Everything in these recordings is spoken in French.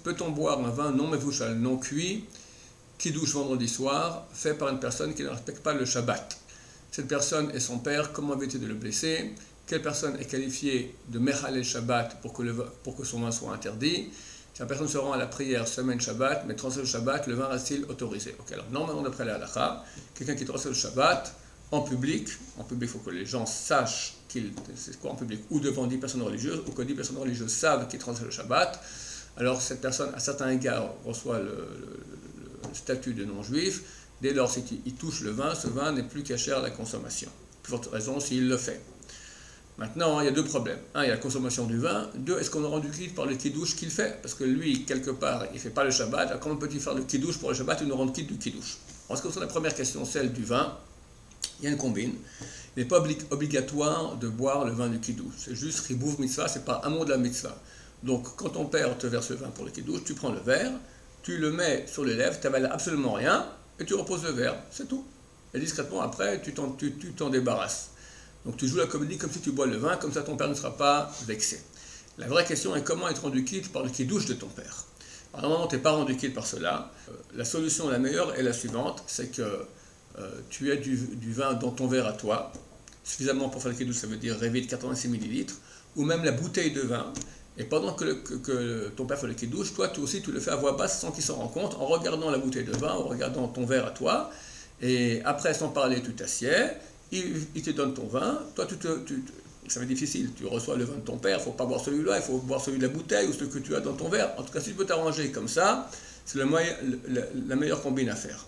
peut-on boire un vin non mevouchal, non cuit, kiddush vendredi soir, fait par une personne qui ne respecte pas le Shabbat? Cette personne est son père, comment éviter de le blesser? Quelle personne est qualifiée de Mechalel Shabbat pour que son vin soit interdit? Si la personne se rend à la prière semaine Shabbat, mais transgresse le Shabbat, le vin reste-t-il autorisé? Ok, alors normalement d'après la halakha, quelqu'un qui transgresse le Shabbat en public, il faut que les gens sachent c'est quoi en public, ou devant 10 personnes religieuses, ou que 10 personnes religieuses savent qu'il transgresse le Shabbat, alors cette personne, à certains égards, reçoit le statut de non-juif. Dès lors, si il touche le vin, ce vin n'est plus cachère à la consommation. Plus forte raison s'il le fait. Maintenant, il y a deux problèmes. Un, il y a la consommation du vin. Deux, est-ce qu'on est rendu quitte par le kiddush qu'il fait? Parce que lui, quelque part, il ne fait pas le Shabbat. Alors comment peut-il faire le kiddush pour le Shabbat et nous rendre quitte du kiddush? En ce qui concerne la première question, celle du vin, il y a une combine. Il n'est pas obligatoire de boire le vin du kiddush. C'est juste ribouv mitzvah, c'est pas amour de la mitzvah. Donc, quand ton père te verse le vin pour le kiddush, tu prends le verre, tu le mets sur les lèvres, tu n'avales absolument rien, et tu reposes le verre, c'est tout. Et discrètement, après, tu t'en débarrasses. Donc tu joues la comédie comme si tu bois le vin, comme ça ton père ne sera pas vexé. La vraie question est comment être rendu quitte par le kiddush de ton père. Alors, normalement, tu n'es pas rendu quitte par cela. La solution la meilleure est la suivante, c'est que tu as du vin dans ton verre à toi, suffisamment pour faire le kiddush, ça veut dire rêver de 86 ml, ou même la bouteille de vin. Et pendant que ton père fait le kiddush, toi aussi tu le fais à voix basse sans qu'il s'en rende compte, en regardant la bouteille de vin, en regardant ton verre à toi, et après sans parler tu t'assieds, il te donne ton vin, toi ça va être difficile, tu reçois le vin de ton père, il ne faut pas boire celui-là, il faut boire celui de la bouteille ou celui que tu as dans ton verre. En tout cas, si tu peux t'arranger comme ça, c'est la meilleure combine à faire.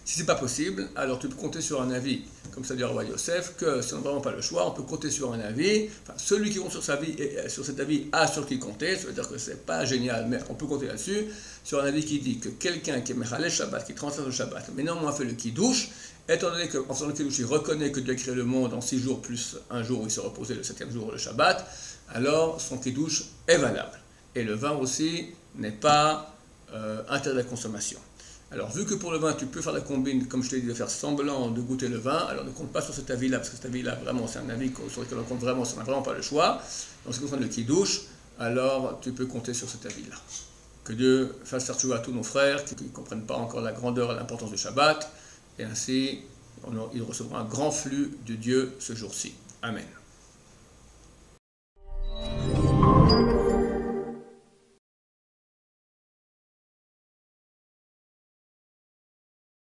Si ce n'est pas possible, alors tu peux compter sur un avis, comme ça dit le roi Yosef, que si on n'a vraiment pas le choix, on peut compter sur un avis. Enfin, celui qui compte sur cet avis a sur qui compter, ça veut dire que ce n'est pas génial, mais on peut compter là-dessus, sur un avis qui dit que quelqu'un qui est Mechalel Shabbat, qui transgresse le Shabbat, mais néanmoins fait le kiddush, étant donné qu'en faisant le kiddush, il reconnaît que Dieu a créé le monde en 6 jours plus un jour où il s'est reposé, le 7e jour, le Shabbat, alors son kiddush est valable. Et le vin aussi n'est pas interdit à la consommation. Alors, vu que pour le vin, tu peux faire la combine, comme je t'ai dit, de faire semblant de goûter le vin, alors ne compte pas sur cet avis-là, parce que cet avis-là, vraiment, c'est un avis sur lequel on compte vraiment, si on n'a vraiment pas le choix. En ce qui concerne le kiddush, alors tu peux compter sur cet avis-là. Que Dieu fasse faire jouer à tous nos frères qui ne comprennent pas encore la grandeur et l'importance du Shabbat, et ainsi, ils recevront un grand flux de Dieu ce jour-ci. Amen.